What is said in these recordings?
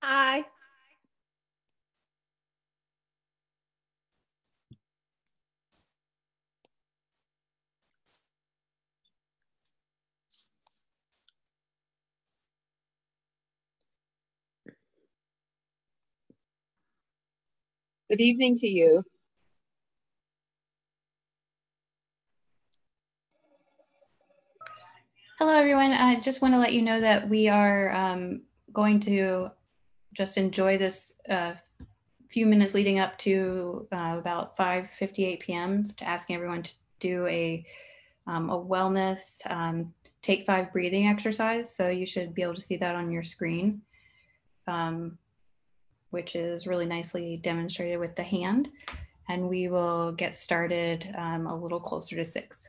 Hi. Good evening to you. Hello, everyone. I just want to let you know that we are going to just enjoy this few minutes leading up to about 5:58 p.m. to asking everyone to do a wellness take 5 breathing exercise. So you should be able to see that on your screen, which is really nicely demonstrated with the hand. And we will get started a little closer to 6.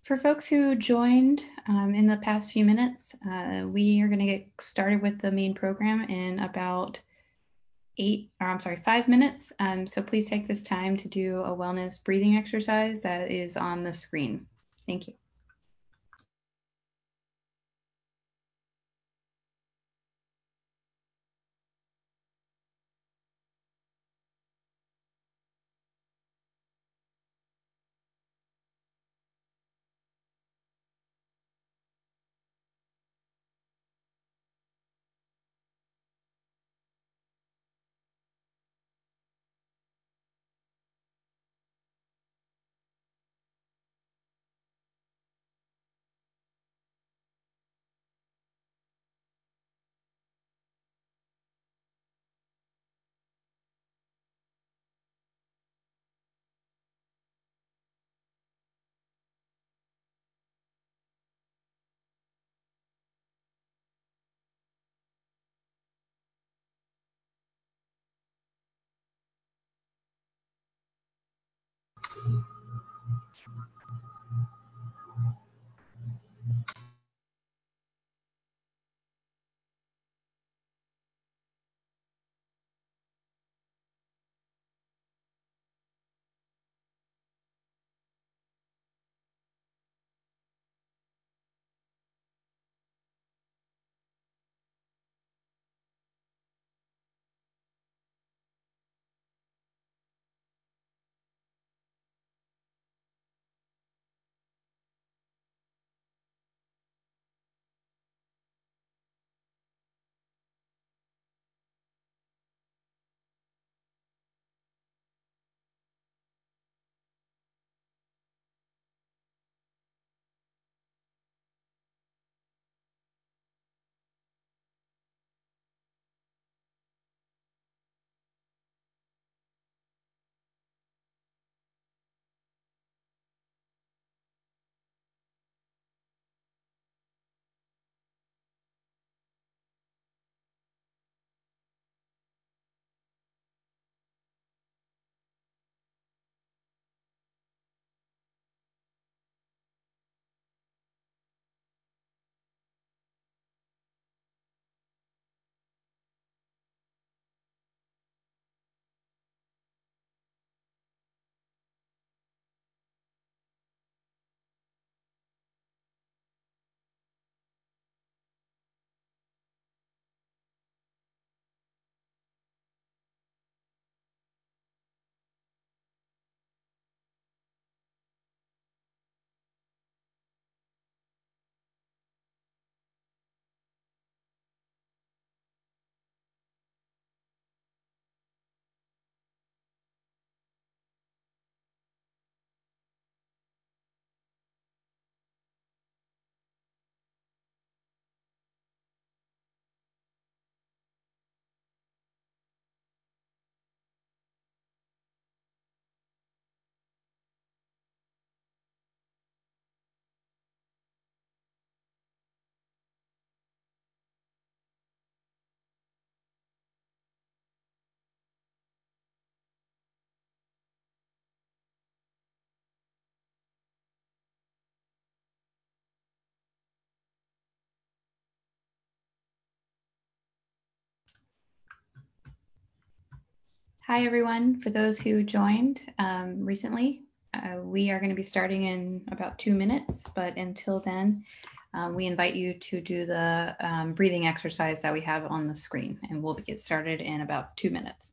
For folks who joined in the past few minutes, we are going to get started with the main program in about 5 minutes. So please take this time to do a wellness breathing exercise that is on the screen. Thank you. Hi, everyone. For those who joined recently, we are going to be starting in about 2 minutes, but until then, we invite you to do the breathing exercise that we have on the screen, and we'll get started in about 2 minutes.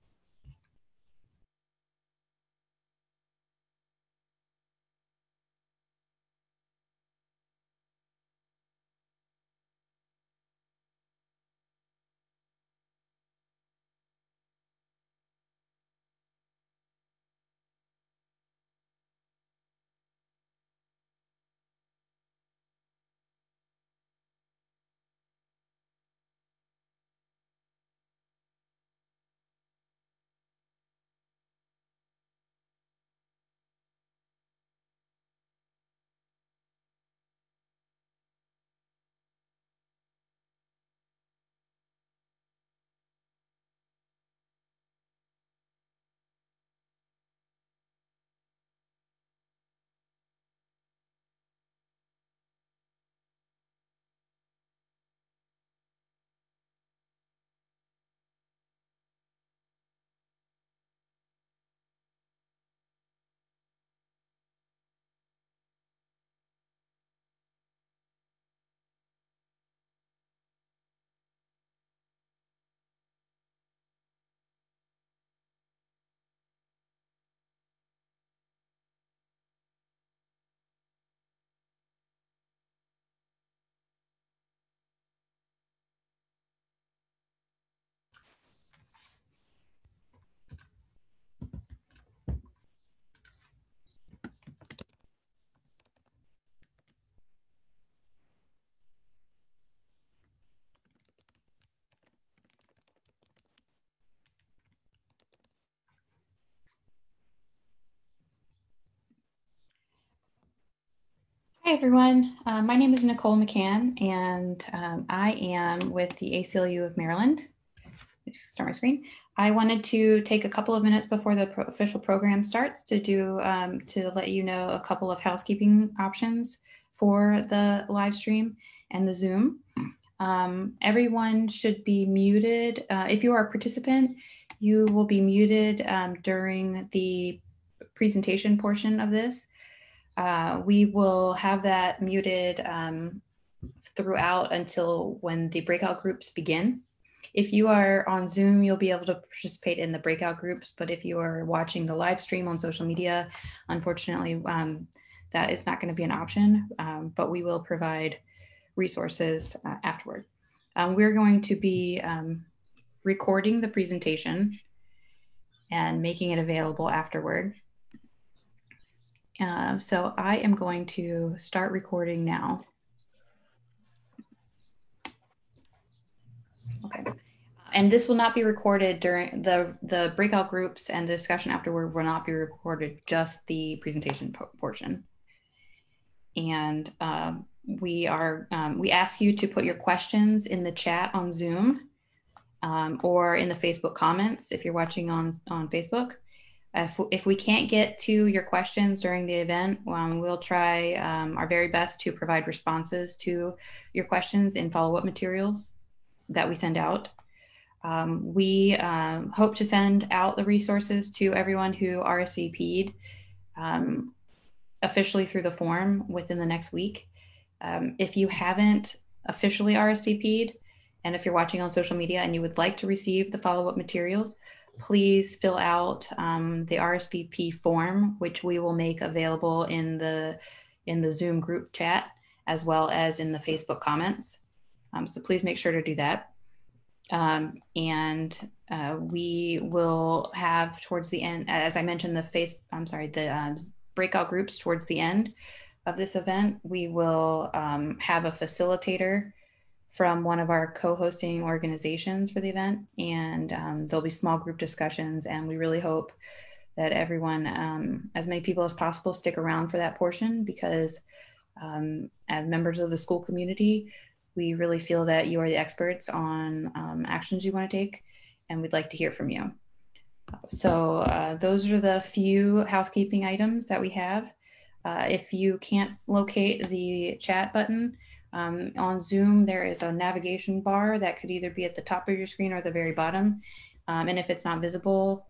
Hi, everyone. My name is Nicole McCann, and I am with the ACLU of Maryland. Start my screen. I wanted to take a couple of minutes before the official program starts to let you know a couple of housekeeping options for the live stream and the Zoom. Everyone should be muted. If you are a participant, you will be muted during the presentation portion of this. We will have that muted throughout until when the breakout groups begin. If you are on Zoom, you'll be able to participate in the breakout groups, but if you are watching the live stream on social media, unfortunately, that is not going to be an option, but we will provide resources afterward. We're going to be recording the presentation and making it available afterward. So I am going to start recording now. Okay. And this will not be recorded during the breakout groups, and the discussion afterward will not be recorded, just the presentation portion. And we ask you to put your questions in the chat on Zoom or in the Facebook comments if you're watching on Facebook. If we can't get to your questions during the event, we'll try our very best to provide responses to your questions in follow-up materials that we send out. We hope to send out the resources to everyone who RSVP'd officially through the form within the next week. If you haven't officially RSVP'd, and if you're watching on social media and you would like to receive the follow-up materials, please fill out the RSVP form, which we will make available in the Zoom group chat, as well as in the Facebook comments. So please make sure to do that. We will have towards the end, as I mentioned, the breakout groups towards the end of this event. We will have a facilitator from one of our co-hosting organizations for the event, and there'll be small group discussions, and we really hope that everyone, as many people as possible, stick around for that portion, because as members of the school community, we really feel that you are the experts on actions you want to take, and we'd like to hear from you. So those are the few housekeeping items that we have. If you can't locate the chat button, on Zoom, there is a navigation bar that could either be at the top of your screen or the very bottom. And if it's not visible,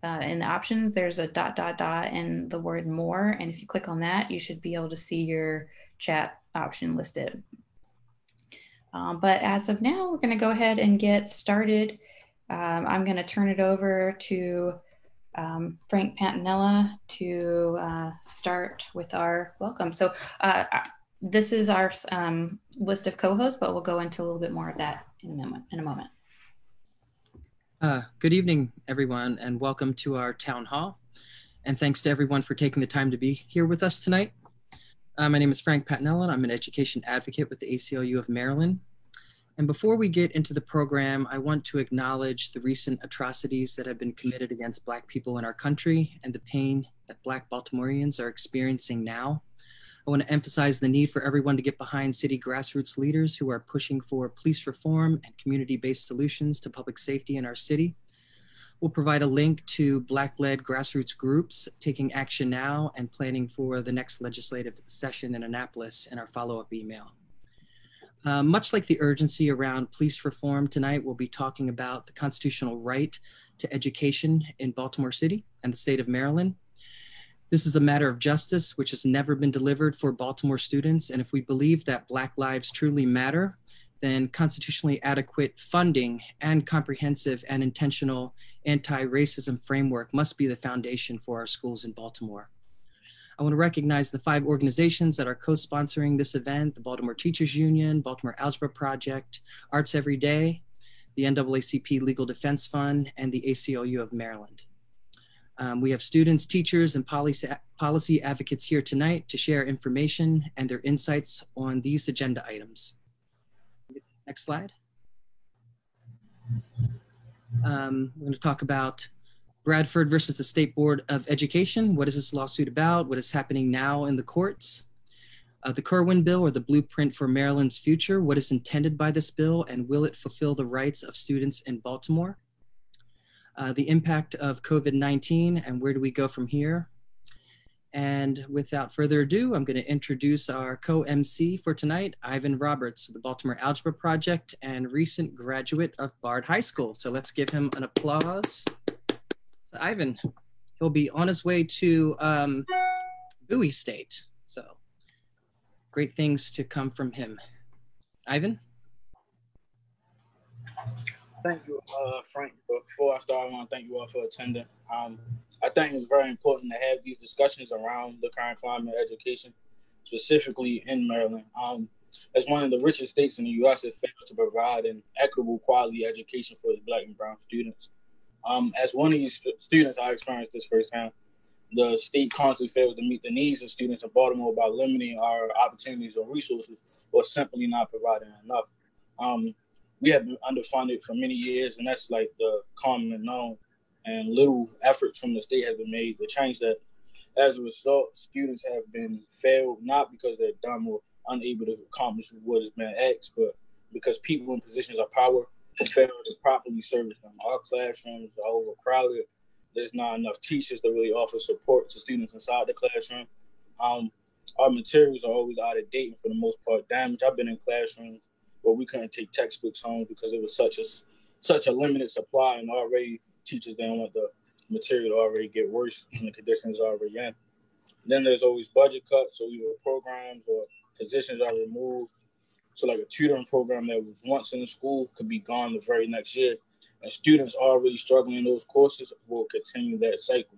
in the options, there's a ... and the word more. And if you click on that, you should be able to see your chat option listed. But as of now, we're going to go ahead and get started. I'm going to turn it over to Frank Pantanella to start with our welcome. So this is our list of co-hosts, but we'll go into a little bit more of that in a moment. Good evening, everyone, and welcome to our town hall. And thanks to everyone for taking the time to be here with us tonight. My name is Frank Pantanella, and I'm an education advocate with the ACLU of Maryland. And before we get into the program, I want to acknowledge the recent atrocities that have been committed against Black people in our country and the pain that Black Baltimoreans are experiencing now. I want to emphasize the need for everyone to get behind city grassroots leaders who are pushing for police reform and community-based solutions to public safety in our city. We'll provide a link to Black-led grassroots groups taking action now and planning for the next legislative session in Annapolis in our follow-up email. Much like the urgency around police reform, tonight we'll be talking about the constitutional right to education in Baltimore City and the state of Maryland. This is a matter of justice which has never been delivered for Baltimore students, and if we believe that Black lives truly matter, then constitutionally adequate funding and comprehensive and intentional anti-racism framework must be the foundation for our schools in Baltimore. I want to recognize the 5 organizations that are co-sponsoring this event: the Baltimore Teachers Union, Baltimore Algebra Project, Arts Every Day, the NAACP Legal Defense Fund, and the ACLU of Maryland. We have students, teachers, and policy advocates here tonight to share information and their insights on these agenda items. Next slide. We're going to talk about Bradford versus the State Board of Education. What is this lawsuit about? What is happening now in the courts? The Kirwan bill, or the blueprint for Maryland's future. What is intended by this bill, and will it fulfill the rights of students in Baltimore? The impact of COVID-19, and where do we go from here? And without further ado, I'm going to introduce our co-MC for tonight, Ivan Roberts, of the Baltimore Algebra Project and recent graduate of Bard High School. So let's give him an applause. Ivan, he'll be on his way to Bowie State. So great things to come from him. Ivan? Thank you, Frank. Before I start, I want to thank you all for attending. I think it's very important to have these discussions around the current climate of education, specifically in Maryland. As one of the richest states in the U.S., it fails to provide an equitable quality education for its Black and brown students. As one of these students, I experienced this firsthand. The state constantly fails to meet the needs of students in Baltimore by limiting our opportunities or resources, or simply not providing enough. We have been underfunded for many years, and that's like the common known, and little efforts from the state have been made to change that. As a result, students have been failed, not because they're dumb or unable to accomplish what has been asked, but because people in positions of power fail to properly service them. Our classrooms are overcrowded. There's not enough teachers to really offer support to students inside the classroom. Our materials are always out of date and for the most part damaged. I've been in classrooms where we couldn't take textbooks home because it was such a limited supply, and already teachers didn't want the material to already get worse and the conditions are already in. Then there's always budget cuts, so either programs or positions are removed. So like a tutoring program that was once in the school could be gone the very next year. And students already struggling in those courses will continue that cycle.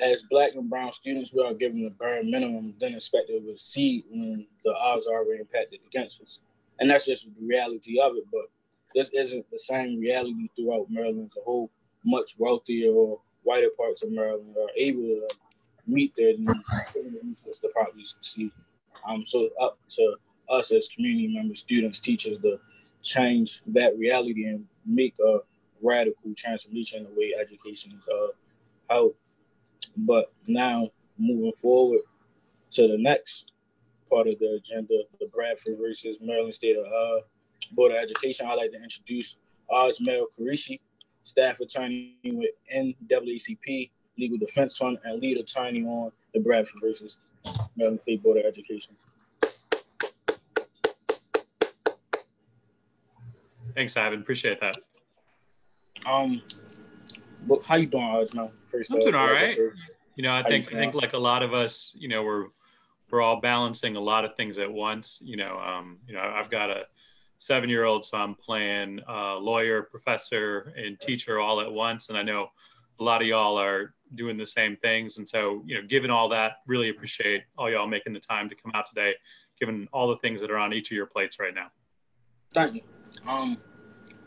As Black and brown students, we are given the bare minimum, then expected to succeed when the odds are already impacted against us. And that's just the reality of it, but this isn't the same reality throughout Maryland as a whole. Much wealthier or whiter parts of Maryland are able to meet their needs to properly succeed. So it's up to us as community members, students, teachers to change that reality and make a radical transformation in the way education is held. But now, moving forward to the next part of the agenda, the Bradford versus Maryland State Board of Education, I'd like to introduce Osmel Qureshi, staff attorney with NAACP Legal Defense Fund and lead attorney on the Bradford versus Maryland State Board of Education. Thanks, Ivan. Appreciate that. But how you doing, Arjun? I'm doing all right. You know, I think like a lot of us, you know, we're all balancing a lot of things at once. You know, I've got a 7-year-old, so I'm playing lawyer, professor, and teacher all at once. And I know a lot of y'all are doing the same things. And so, you know, given all that, really appreciate all y'all making the time to come out today, given all the things that are on each of your plates right now. Thank you.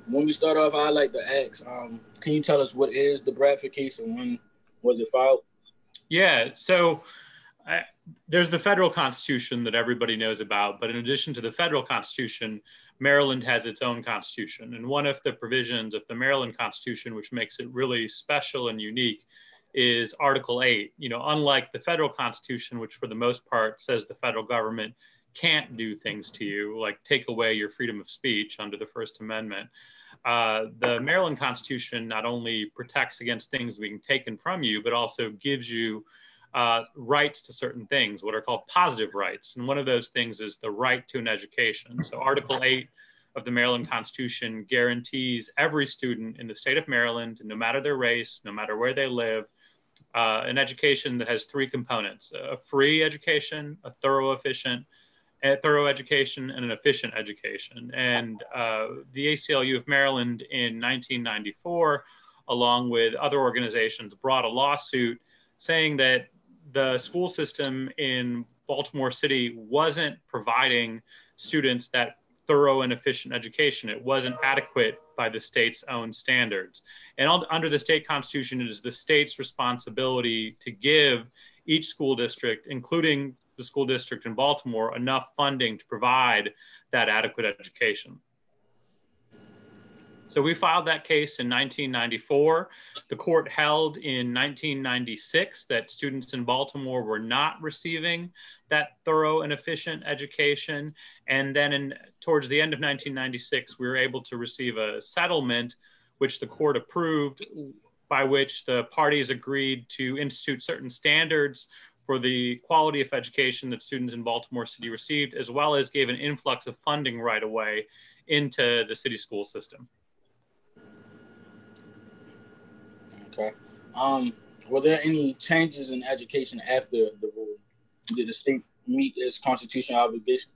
When we start off, I like to ask, can you tell us what is the Bradford case and when was it filed? Yeah, so there's the federal constitution that everybody knows about, but in addition to the federal constitution, Maryland has its own constitution. And one of the provisions of the Maryland Constitution, which makes it really special and unique, is Article 8. You know, unlike the federal constitution, which for the most part says the federal government can't do things to you, like take away your freedom of speech under the First Amendment. The Maryland Constitution not only protects against things being taken from you, but also gives you rights to certain things, what are called positive rights. And one of those things is the right to an education. So Article 8 of the Maryland Constitution guarantees every student in the state of Maryland, no matter their race, no matter where they live, an education that has 3 components: a free education, a thorough education, and an efficient education. And the ACLU of Maryland in 1994, along with other organizations, brought a lawsuit saying that the school system in Baltimore City wasn't providing students that thorough and efficient education. It wasn't adequate by the state's own standards. And under the state constitution, it is the state's responsibility to give each school district, including the school district in Baltimore, enough funding to provide that adequate education. So we filed that case in 1994. The court held in 1996 that students in Baltimore were not receiving that thorough and efficient education. And then towards the end of 1996, we were able to receive a settlement, which the court approved, by which the parties agreed to institute certain standards for the quality of education that students in Baltimore City received, as well as gave an influx of funding right away into the city school system. Okay. Were there any changes in education after the rule? Did the state meet its constitutional obligation?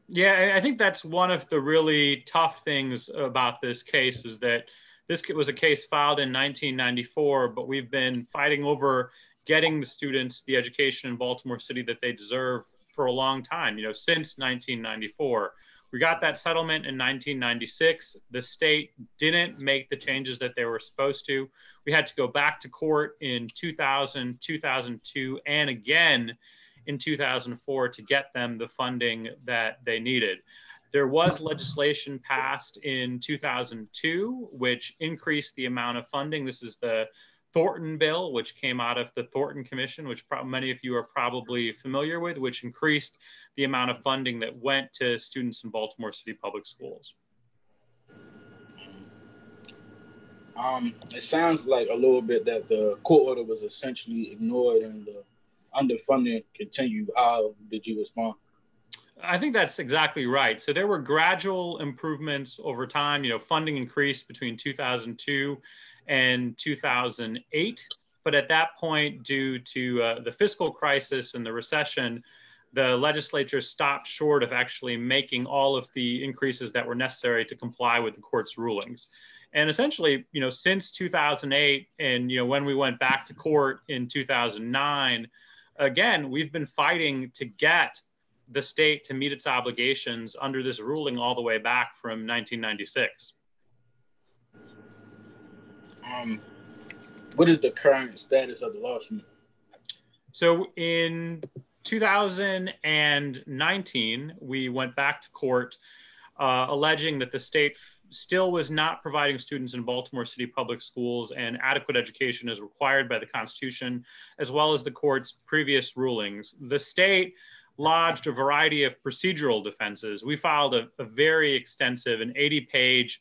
Yeah, I think that's one of the really tough things about this case, is that this was a case filed in 1994, but we've been fighting over getting the students the education in Baltimore City that they deserve for a long time, you know, since 1994. We got that settlement in 1996. The state didn't make the changes that they were supposed to. We had to go back to court in 2000, 2002, and again in 2004 to get them the funding that they needed. There was legislation passed in 2002, which increased the amount of funding. This is the Thornton bill, which came out of the Thornton Commission, which many of you are probably familiar with, which increased the amount of funding that went to students in Baltimore City public schools. It sounds like a little bit that the court order was essentially ignored and the underfunding continued. How did you respond? I think that's exactly right. So there were gradual improvements over time. You know, funding increased between 2002 and 2008. But at that point, due to the fiscal crisis and the recession, the legislature stopped short of actually making all of the increases that were necessary to comply with the court's rulings. And essentially, you know, since 2008 and, you know, when we went back to court in 2009, again, we've been fighting to get the state to meet its obligations under this ruling all the way back from 1996. What is the current status of the lawsuit? So in 2019, we went back to court alleging that the state still was not providing students in Baltimore City public schools an adequate education as required by the Constitution, as well as the court's previous rulings. The state lodged a variety of procedural defenses. We filed a very extensive, an 80-page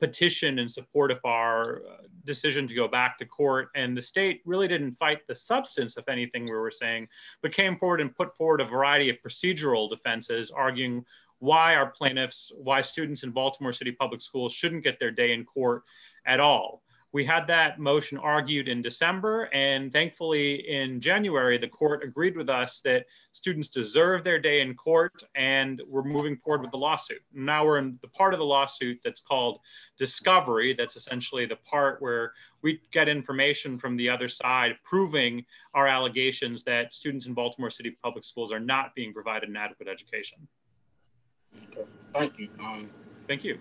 petition in support of our decision to go back to court. And the state really didn't fight the substance of anything we were saying, but came forward and put forward a variety of procedural defenses, arguing why our plaintiffs, why students in Baltimore City public schools shouldn't get their day in court at all. We had that motion argued in December, and thankfully in January, the court agreed with us that students deserve their day in court, and we're moving forward with the lawsuit. Now we're in the part of the lawsuit that's called discovery. That's essentially the part where we get information from the other side proving our allegations that students in Baltimore City public schools are not being provided an adequate education. Okay, thank you. Thank you.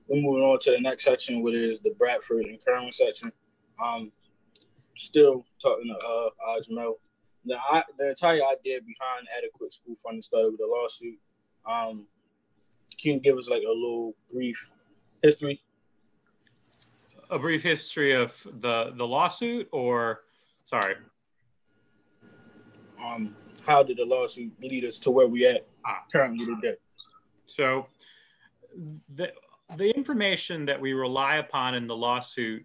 We're moving on to the next section, which is the Bradford and Kirwan section. Still talking to Ajmel. The entire idea behind adequate school funding started with the lawsuit. Can you give us like a little brief history? A brief history of the lawsuit, or sorry? How did the lawsuit lead us to where we at currently today? So the information that we rely upon in the lawsuit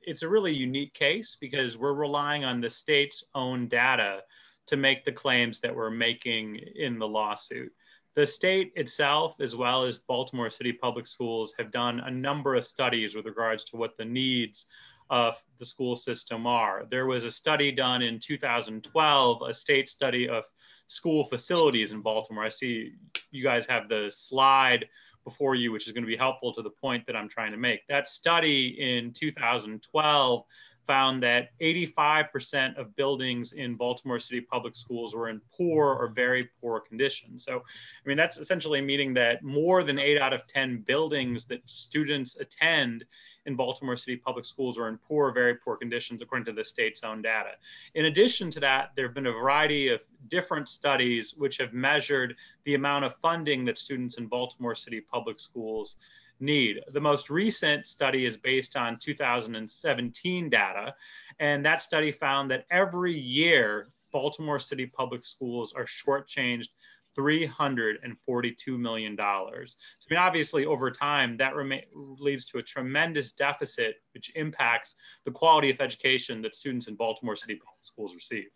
it's a really unique case because we're relying on the state's own data to make the claims that we're making in the lawsuit. The state itself, as well as Baltimore City Public Schools, have done a number of studies with regards to what the needs of the school system are. There was a study done in 2012, a state study of school facilities in Baltimore. I see you guys have the slide before you, which is going to be helpful to the point that I'm trying to make. That study in 2012 found that 85% of buildings in Baltimore City public schools were in poor or very poor condition. So, I mean, that's essentially meaning that more than 8 out of 10 buildings that students attend in Baltimore City public schools are in poor or very poor conditions, according to the state's own data. In addition to that, there have been a variety of different studies which have measured the amount of funding that students in Baltimore City public schools need. The most recent study is based on 2017 data, and that study found that every year, Baltimore City public schools are shortchanged $342 million. So, I mean, obviously, over time, that leads to a tremendous deficit, which impacts the quality of education that students in Baltimore City public schools receive.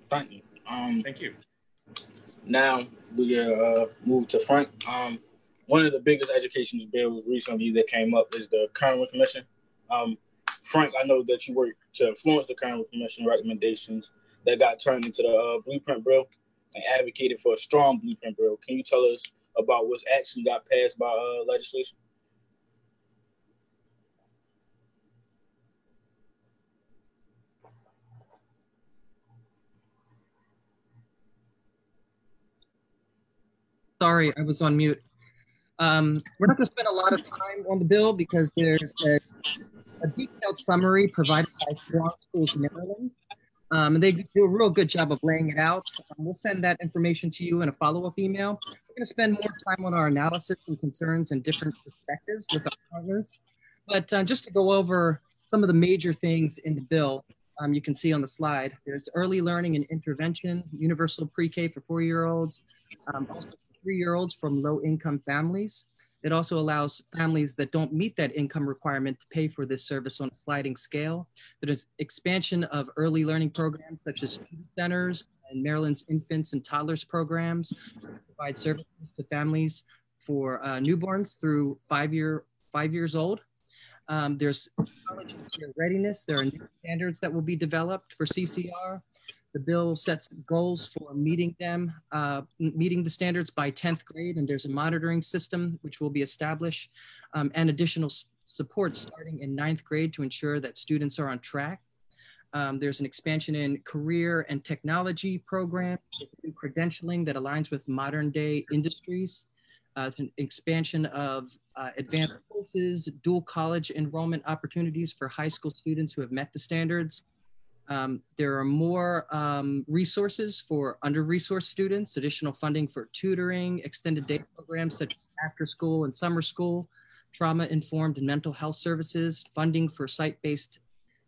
Thank you. Thank you. Now we move to Frank. One of the biggest education bills recently that came up is the Kirwan Commission. Frank, I know that you worked to influence the Kirwan Commission recommendations that got turned into the blueprint bill and advocated for a strong blueprint bill. Can you tell us about what's actually got passed by legislation? Sorry, I was on mute. We're not going to spend a lot of time on the bill because there's a detailed summary provided by Strong Schools Maryland. And they do a real good job of laying it out. We'll send that information to you in a follow-up email. We're going to spend more time on our analysis and concerns and different perspectives with our partners. But just to go over some of the major things in the bill, you can see on the slide, there's early learning and intervention, universal pre-K for 4-year-olds, also 3-year-olds from low-income families. It also allows families that don't meet that income requirement to pay for this service on a sliding scale. There's expansion of early learning programs such as student centers and Maryland's infants and toddlers programs to provide services to families for newborns through 5 years old. There's college and career readiness. There are new standards that will be developed for CCR. The bill sets goals for meeting the standards by 10th grade, and there's a monitoring system which will be established and additional support starting in 9th grade to ensure that students are on track. There's an expansion in career and technology program, with credentialing that aligns with modern day industries. It's an expansion of advanced courses, dual college enrollment opportunities for high school students who have met the standards. There are more resources for under-resourced students, additional funding for tutoring, extended day programs such as after school and summer school, trauma-informed and mental health services, funding for site-based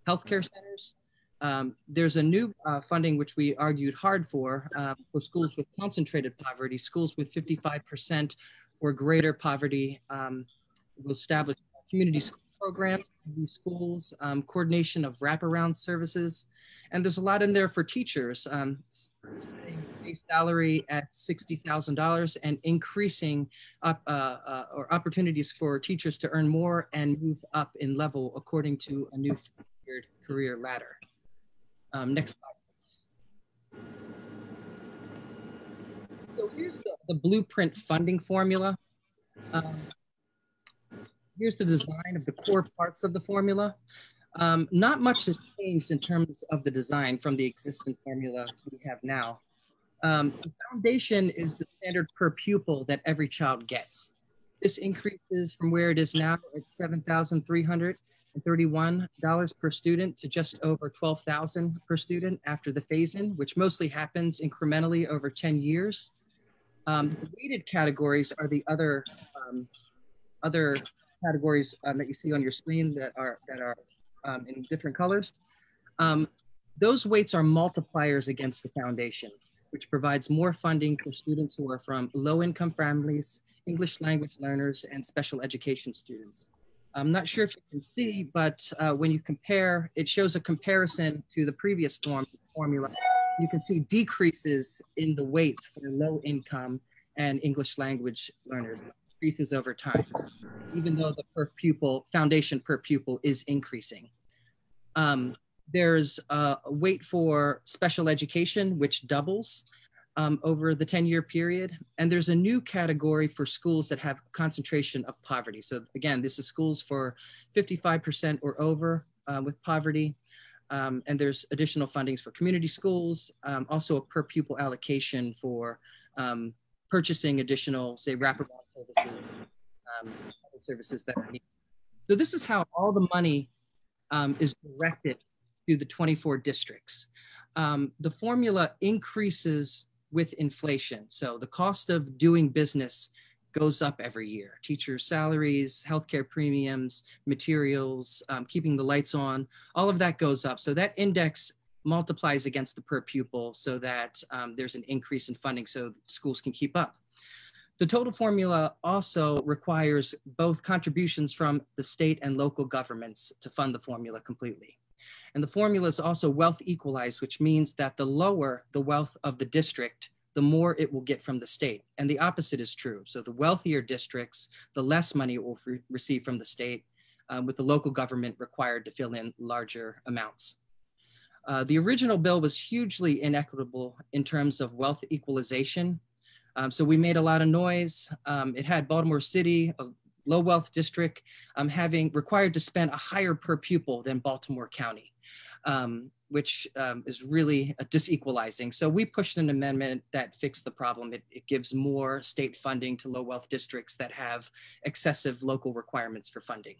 healthcare centers. There's a new funding which we argued hard for schools with concentrated poverty, schools with 55% or greater poverty will establish community schools programs in these schools, coordination of wraparound services, and there's a lot in there for teachers, setting base salary at $60,000 and increasing or opportunities for teachers to earn more and move up in level according to a new career ladder. Next slide, please. So here's the blueprint funding formula. Here's the design of the core parts of the formula. Not much has changed in terms of the design from the existing formula we have now. The foundation is the standard per pupil that every child gets. This increases from where it is now at $7,331 per student to just over $12,000 per student after the phase-in, which mostly happens incrementally over 10 years. The weighted categories are the other categories that you see on your screen that are in different colors. Those weights are multipliers against the foundation, which provides more funding for students who are from low-income families, English language learners, and special education students. I'm not sure if you can see, but when you compare, it shows a comparison to the previous formula. You can see decreases in the weights for low-income and English language learners, increases over time, even though the foundation per pupil is increasing. There's a weight for special education, which doubles over the 10-year period. And there's a new category for schools that have concentration of poverty. So again, this is schools for 55% or over with poverty. And there's additional fundings for community schools, also a per pupil allocation for purchasing additional, say, wraparound services, other services that are needed. So this is how all the money is directed to the 24 districts. The formula increases with inflation. So the cost of doing business goes up every year. Teachers' salaries, healthcare premiums, materials, keeping the lights on, all of that goes up. So that index multiplies against the per pupil so that there's an increase in funding so schools can keep up. The total formula also requires both contributions from the state and local governments to fund the formula completely. And the formula is also wealth equalized, which means that the lower the wealth of the district, the more it will get from the state. And the opposite is true. So the wealthier districts, the less money it will receive from the state, with the local government required to fill in larger amounts. The original bill was hugely inequitable in terms of wealth equalization. So we made a lot of noise. It had Baltimore City, a low wealth district, having required to spend a higher per pupil than Baltimore County, which is really disequalizing. So we pushed an amendment that fixed the problem. It gives more state funding to low wealth districts that have excessive local requirements for funding.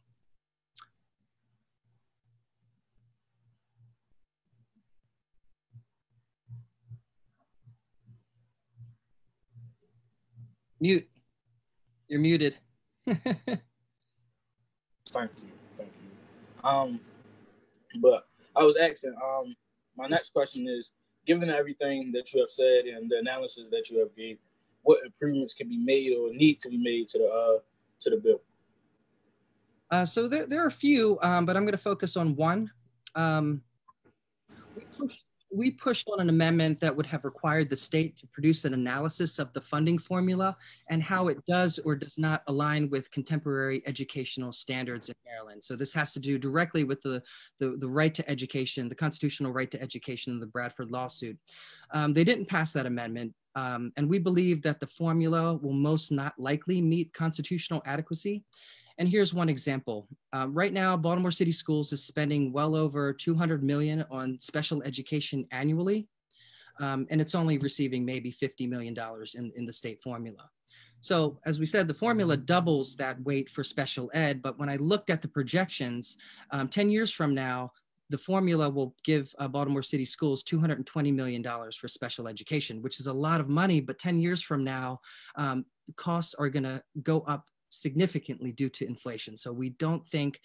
Mute. You're muted. Thank you. But I was asking, my next question is, given everything that you have said and the analysis that you have gave, what improvements can be made or need to be made to the bill? So there are a few, but I'm going to focus on one. We pushed on an amendment that would have required the state to produce an analysis of the funding formula and how it does or does not align with contemporary educational standards in Maryland. So this has to do directly with the right to education, the constitutional right to education in the Bradford lawsuit. They didn't pass that amendment. And we believe that the formula will most not likely meet constitutional adequacy. And here's one example. Right now, Baltimore City Schools is spending well over $200 million on special education annually. And it's only receiving maybe $50 million in the state formula. So as we said, the formula doubles that weight for special ed. But when I looked at the projections, 10 years from now, the formula will give Baltimore City Schools $220 million for special education, which is a lot of money. But 10 years from now, the costs are going to go up significantly due to inflation. So we don't think,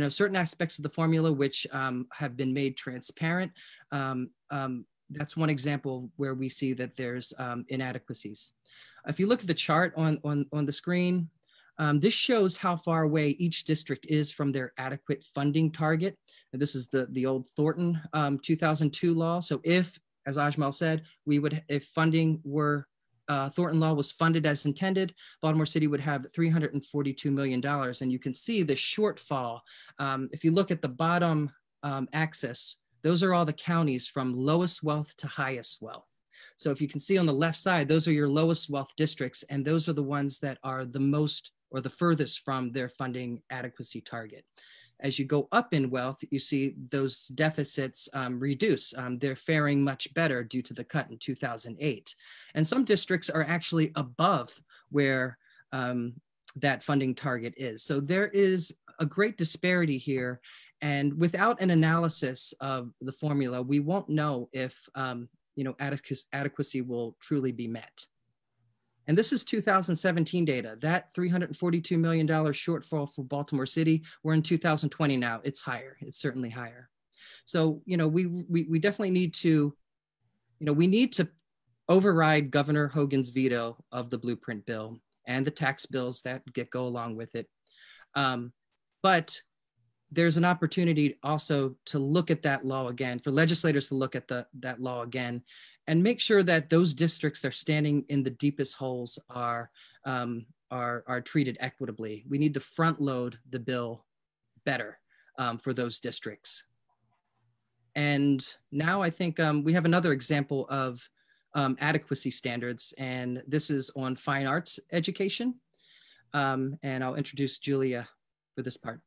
certain aspects of the formula which have been made transparent. That's one example where we see that there's inadequacies. If you look at the chart on the screen, This shows how far away each district is from their adequate funding target. And this is the old Thornton 2002 law. So if, as Ajmal said, if funding were, Thornton law was funded as intended, Baltimore City would have $342 million. And you can see the shortfall. If you look at the bottom axis, those are all the counties from lowest wealth to highest wealth. So if you can see on the left side, those are your lowest wealth districts, and those are the ones that are the most or the furthest from their funding adequacy target. As you go up in wealth, you see those deficits reduce. They're faring much better due to the cut in 2008. And some districts are actually above where that funding target is. So there is a great disparity here. And without an analysis of the formula, we won't know if adequacy will truly be met. And this is 2017 data. That $342 million shortfall for Baltimore City, we're in 2020 now. It's higher. It's certainly higher. So, we definitely need to, we need to override Governor Hogan's veto of the blueprint bill and the tax bills that go along with it. But there's an opportunity also to look at that law again, for legislators to look at that law again, and make sure that those districts that are standing in the deepest holes are treated equitably. We need to front load the bill better for those districts. And now I think we have another example of adequacy standards, and this is on fine arts education. And I'll introduce Julia for this part.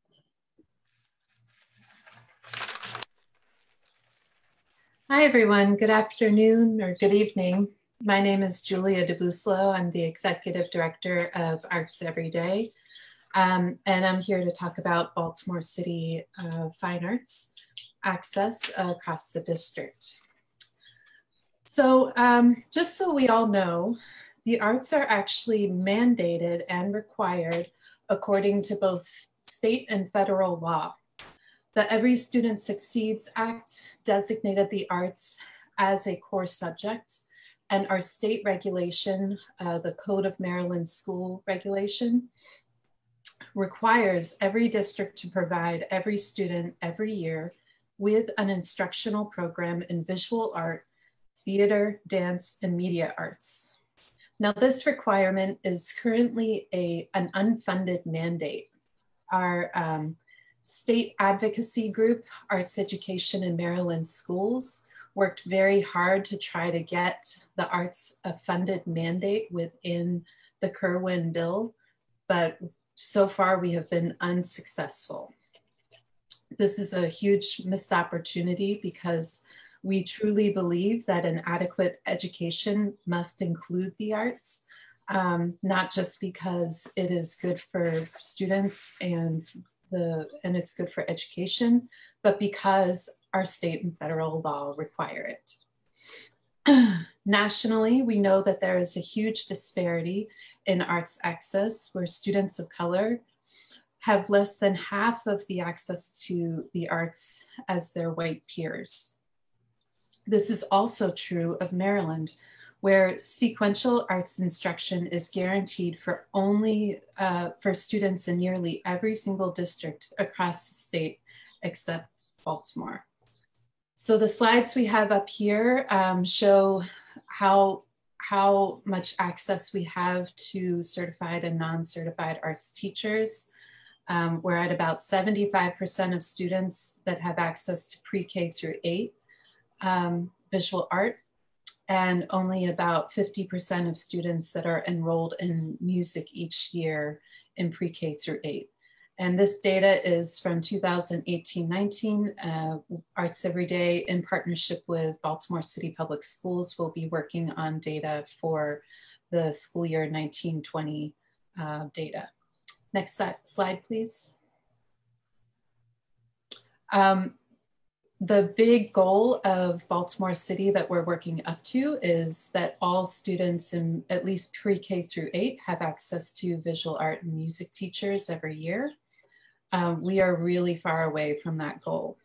Hi, everyone. Good afternoon or good evening. My name is Julia DeBuslo. I'm the Executive Director of Arts Every Day. And I'm here to talk about Baltimore City fine arts access across the district. So just so we all know, the arts are actually mandated and required according to both state and federal law. The Every Student Succeeds Act designated the arts as a core subject, and our state regulation, the Code of Maryland School Regulation, requires every district to provide every student every year with an instructional program in visual art, theater, dance, and media arts. Now, this requirement is currently an unfunded mandate. Our state advocacy group, Arts Education in Maryland Schools, worked very hard to try to get the arts a funded mandate within the Kirwan bill, but so far we have been unsuccessful. This is a huge missed opportunity because we truly believe that an adequate education must include the arts, not just because it is good for students and it's good for education, but because our state and federal law require it. Nationally, we know that there is a huge disparity in arts access where students of color have less than half of the access to the arts as their white peers. This is also true of Maryland, where sequential arts instruction is guaranteed for for students in nearly every single district across the state except Baltimore. So the slides we have up here show how much access we have to certified and non-certified arts teachers. We're at about 75% of students that have access to pre-K through 8 visual art, and only about 50% of students that are enrolled in music each year in pre-K through 8. And this data is from 2018-19. Arts Every Day, in partnership with Baltimore City Public Schools, will be working on data for the school year 19-20 data. Next slide, please. The big goal of Baltimore City that we're working up to is that all students in at least pre-K through 8 have access to visual art and music teachers every year. We are really far away from that goal.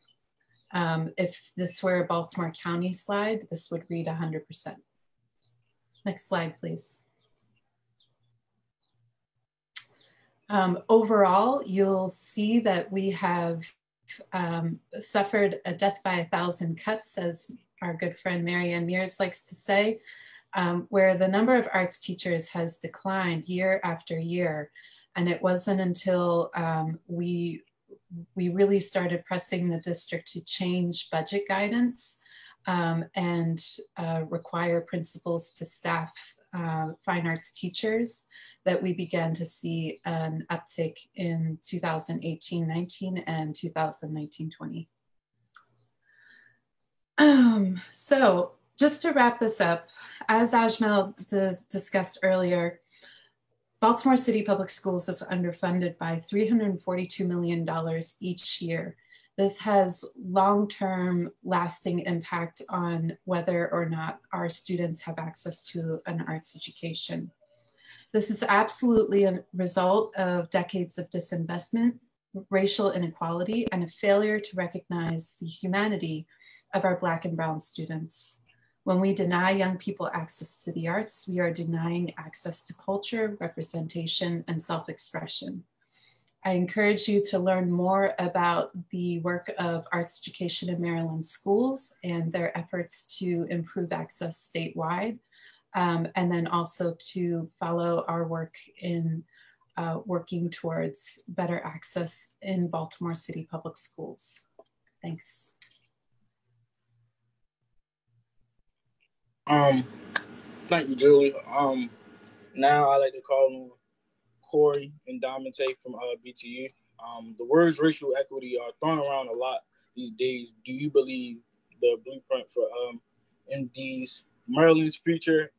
If this were a Baltimore County slide, this would read 100%. Next slide, please. Overall, you'll see that we have suffered a death by 1,000 cuts, as our good friend Marianne Mears likes to say, where the number of arts teachers has declined year after year. And it wasn't until we really started pressing the district to change budget guidance and require principals to staff fine arts teachers that we began to see an uptick in 2018-19 and 2019-20. So just to wrap this up, as Ajmal discussed earlier, Baltimore City Public Schools is underfunded by $342 million each year. This has long-term lasting impact on whether or not our students have access to an arts education. This is absolutely a result of decades of disinvestment, racial inequality, and a failure to recognize the humanity of our Black and Brown students. When we deny young people access to the arts, we are denying access to culture, representation, and self-expression. I encourage you to learn more about the work of arts education in Maryland schools and their efforts to improve access statewide, and then also to follow our work in working towards better access in Baltimore City Public Schools. Thanks. Thank you, Julie. Now I'd like to call on Corey and Damante from BTU. The words racial equity are thrown around a lot these days. Do you believe the blueprint for MD's Maryland's future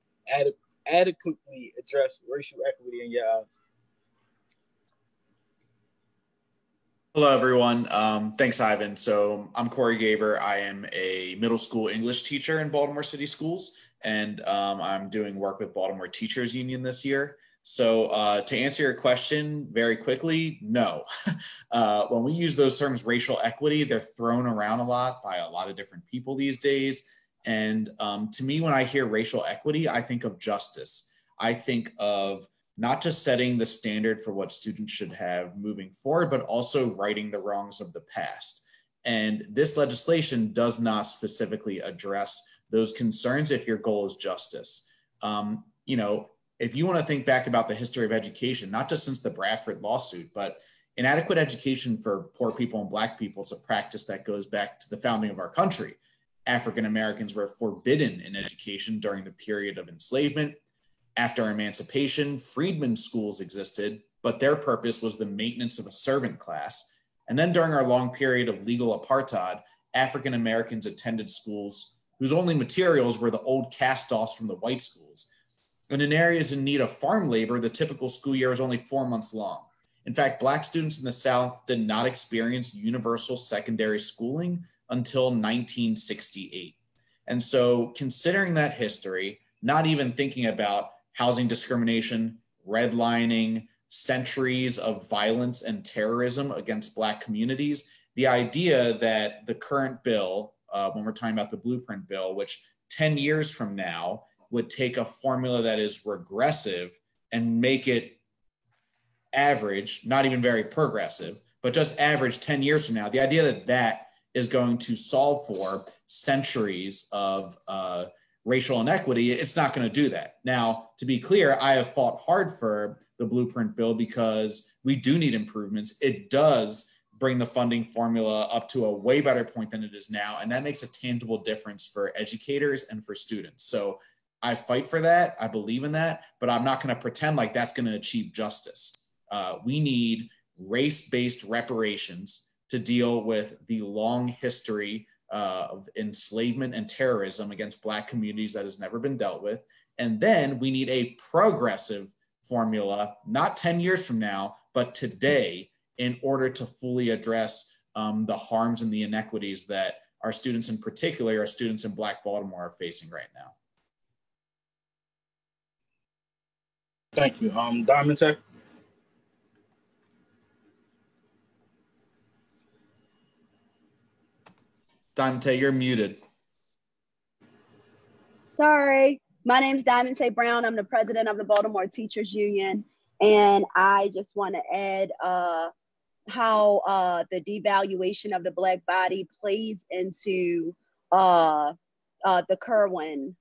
adequately address racial equity in your eyes? Hello, everyone. Thanks, Ivan. So I'm Corey Gaber. I am a middle school English teacher in Baltimore City Schools, and I'm doing work with Baltimore Teachers Union this year. So to answer your question very quickly, no. When we use those terms racial equity, they're thrown around a lot by a lot of different people these days. And to me, when I hear racial equity, I think of justice. I think of not just setting the standard for what students should have moving forward, but also righting the wrongs of the past. And this legislation does not specifically address those concerns if your goal is justice. You know, if you want to think back about the history of education, not just since the Bradford lawsuit, but inadequate education for poor people and Black people is a practice that goes back to the founding of our country. African Americans were forbidden in education during the period of enslavement. After emancipation, freedmen schools existed, but their purpose was the maintenance of a servant class. And then during our long period of legal apartheid, African Americans attended schools whose only materials were the old cast-offs from the white schools. And in areas in need of farm labor, the typical school year was only 4 months long. In fact, Black students in the South did not experience universal secondary schooling until 1968. And so considering that history, not even thinking about housing discrimination, redlining, centuries of violence and terrorism against Black communities, the idea that the current bill, when we're talking about the blueprint bill, which 10 years from now would take a formula that is regressive and make it average, not even very progressive, but just average 10 years from now, the idea that that is going to solve for centuries of racial inequity, it's not going to do that. Now, to be clear, I have fought hard for the blueprint bill because we do need improvements. It does bring the funding formula up to a way better point than it is now, and that makes a tangible difference for educators and for students. So I fight for that. I believe in that, but I'm not going to pretend like that's going to achieve justice. We need race-based reparations to deal with the long history of enslavement and terrorism against Black communities that has never been dealt with. And then we need a progressive formula, not 10 years from now, but today, in order to fully address the harms and the inequities that our students, in particular, our students in Black Baltimore, are facing right now. Thank you. Damante? Damante, you're muted. Sorry. My name's Damante Brown. I'm the president of the Baltimore Teachers Union. And I just want to add how the devaluation of the Black body plays into the Kirwan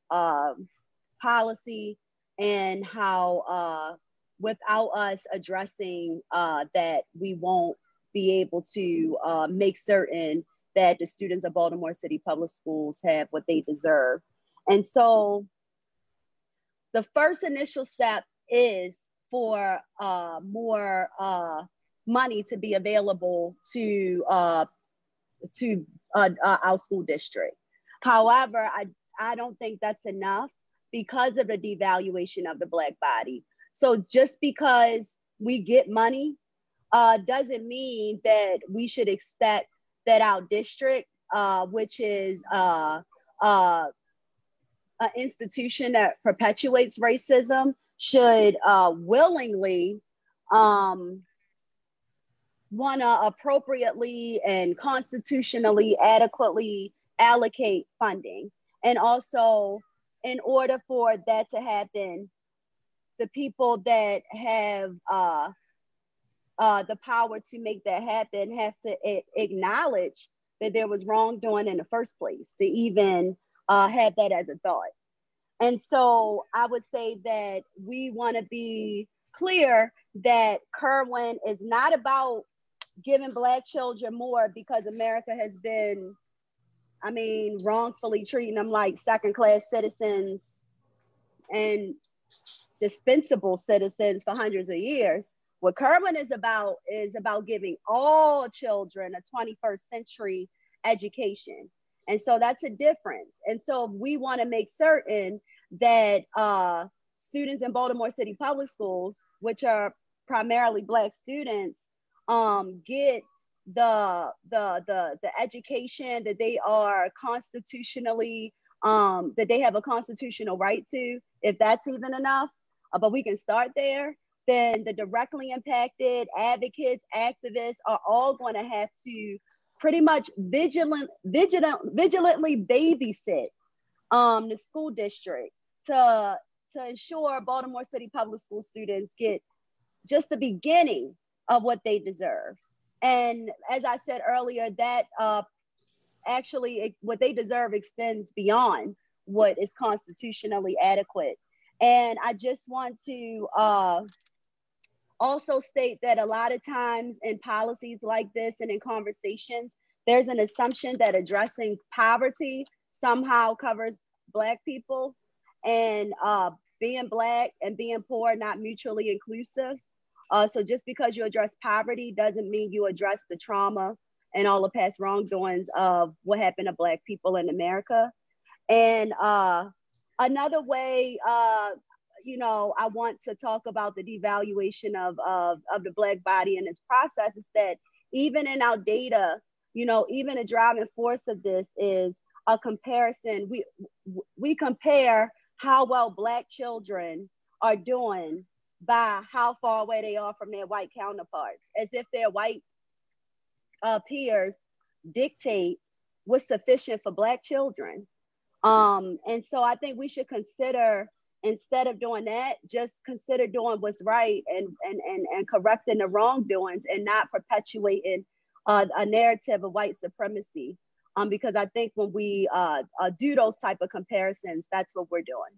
policy, and how without us addressing that, we won't be able to make certain that the students of Baltimore City Public Schools have what they deserve. And so the first initial step is for more money to be available to our school district. However, I don't think that's enough because of the devaluation of the Black body. So just because we get money doesn't mean that we should expect that our district, which is an institution that perpetuates racism, should willingly want to appropriately and constitutionally adequately allocate funding. And also, in order for that to happen, the people that have the power to make that happen have to acknowledge that there was wrongdoing in the first place to even have that as a thought. And so I would say that we want to be clear that Kirwan is not about giving Black children more because America has been, I mean, wrongfully treating them like second-class citizens and dispensable citizens for hundreds of years. What Kirwan is about giving all children a 21st century education. And so that's a difference. And so we want to make certain that students in Baltimore City Public Schools, which are primarily Black students, get the education that they are constitutionally, that they have a constitutional right to, if that's even enough. But we can start there. Then the directly impacted advocates, activists are all going to have to pretty much vigilantly babysit the school district to ensure Baltimore City Public School students get just the beginning of what they deserve. And as I said earlier, that actually what they deserve extends beyond what is constitutionally adequate. And I just want to also state that a lot of times in policies like this and in conversations, there's an assumption that addressing poverty somehow covers Black people, and being Black and being poor not mutually inclusive. So just because you address poverty doesn't mean you address the trauma and all the past wrongdoings of what happened to Black people in America. And another way, you know, I want to talk about the devaluation of the Black body in this process is that even in our data, you know, even a driving force of this is a comparison. We compare how well Black children are doing by how far away they are from their white counterparts, as if their white peers dictate what's sufficient for Black children. And so I think we should consider, instead of doing that, just consider doing what's right and correcting the wrongdoings and not perpetuating a narrative of white supremacy. Because I think when we do those type of comparisons, that's what we're doing.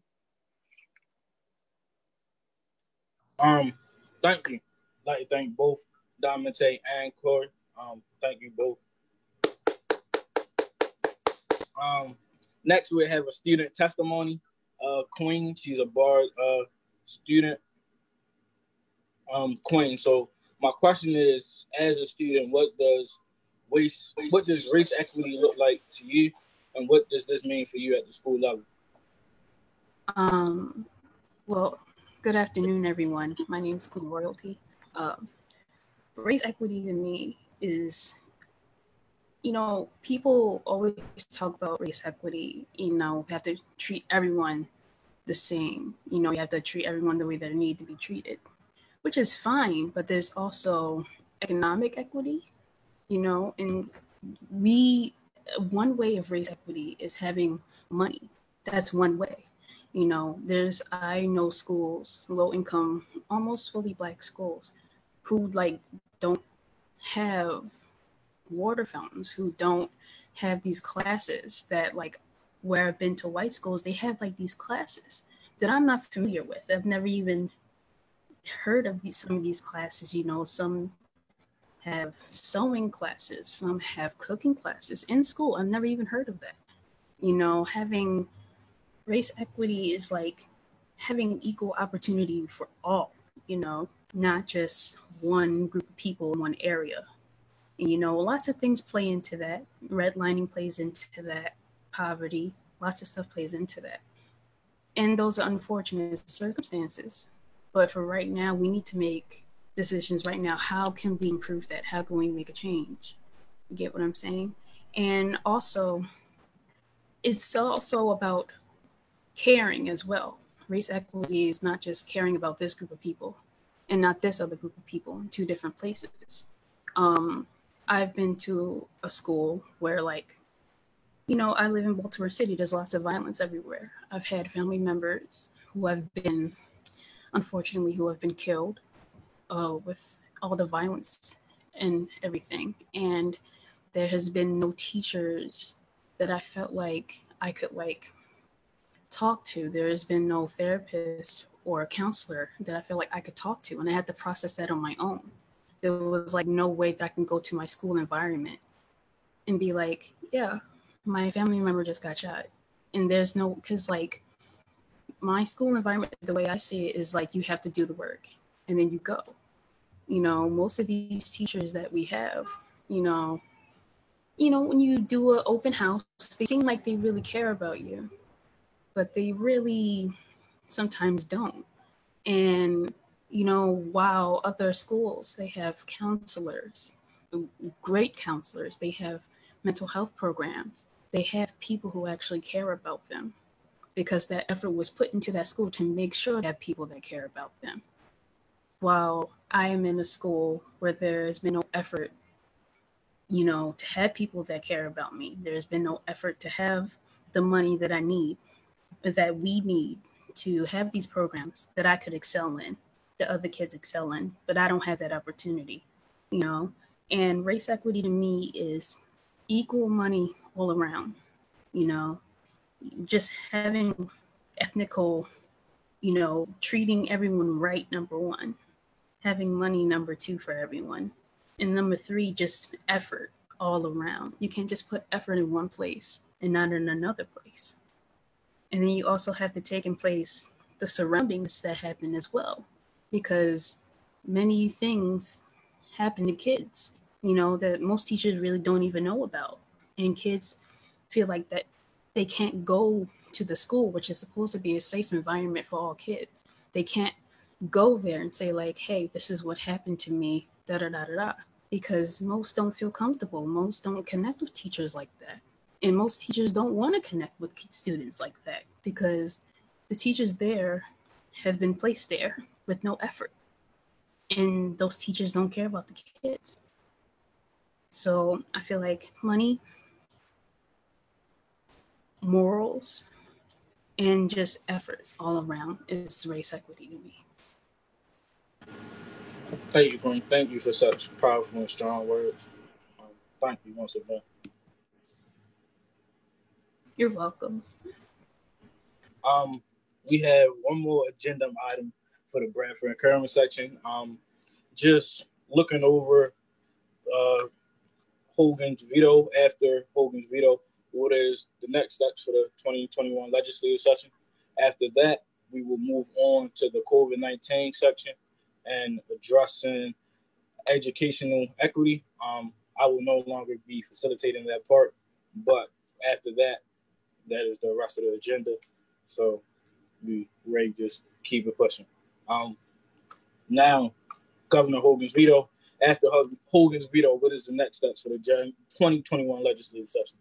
Thank you. I'd like to thank both Damante and Corey. Thank you both. Next, we have a student testimony. Queen, she's a bar student. Queen. So my question is, as a student, what does race equity look like to you, and what does this mean for you at the school level? Well, good afternoon, everyone. My name is Queen Royalty. Race equity to me is, you know, people always talk about race equity. You know, we have to treat everyone the same. You know, you have to treat everyone the way they need to be treated, which is fine. But there's also economic equity, you know, and one way of race equity is having money. That's one way. You know, I know schools, low income, almost fully Black schools, who like don't have water fountains, who don't have these classes that like where I've been to white schools, they have like these classes that I'm not familiar with. I've never even heard of some of these classes. You know, some have sewing classes, some have cooking classes in school. I've never even heard of that. You know, having race equity is like having equal opportunity for all, you know, not just one group of people in one area. And, you know, lots of things play into that. Redlining plays into that, poverty, lots of stuff plays into that. And those are unfortunate circumstances. But for right now, we need to make decisions right now. How can we improve that? How can we make a change? You get what I'm saying? And also, it's also about caring as well. Race equity is not just caring about this group of people and not this other group of people in two different places. I've been to a school where, like, you know, I live in Baltimore City. There's lots of violence everywhere. I've had family members who have been, unfortunately, who have been killed with all the violence and everything. And there has been no teachers that I felt like I could like talk to. There has been no therapist or counselor that I feel like I could talk to, and I had to process that on my own. There was like no way that I can go to my school environment and be like, yeah, my family member just got shot. And there's no, because like my school environment, the way I see it is like you have to do the work and then you go. You know, most of these teachers that we have, you know, when you do an open house, they seem like they really care about you, but they really sometimes don't. And, you know, while other schools, they have counselors, great counselors, they have mental health programs, they have people who actually care about them because that effort was put into that school to make sure they have people that care about them. While I am in a school where there has been no effort, you know, to have people that care about me. There's been no effort to have the money that I need, that we need to have these programs that I could excel in, that other kids excel in, but I don't have that opportunity, you know? And race equity to me is equal money all around, you know? Just having ethnical, you know, treating everyone right, number one, having money, number two, for everyone. And number three, just effort all around. You can't just put effort in one place and not in another place. And then you also have to take in place the surroundings that happen as well, because many things happen to kids, you know, that most teachers really don't even know about. And kids feel like that they can't go to the school, which is supposed to be a safe environment for all kids. They can't go there and say like, hey, this is what happened to me, da da da da da, because most don't feel comfortable. Most don't connect with teachers like that. And most teachers don't want to connect with students like that because the teachers there have been placed there with no effort. And those teachers don't care about the kids. So I feel like money, morals, and just effort all around is race equity to me. Thank you, Queen. Thank you for such powerful and strong words. Thank you once again. You're welcome. We have one more agenda item for the Bradford and Kirwan section. Just looking over Hogan's veto. After Hogan's veto, what is the next steps for the 2021 legislative session? After that, we will move on to the COVID-19 section and addressing educational equity. I will no longer be facilitating that part, but after that, that is the rest of the agenda. So we ready to just keep it pushing. Now, Governor Hogan's veto. After Hogan's veto, what is the next steps for the 2021 legislative session?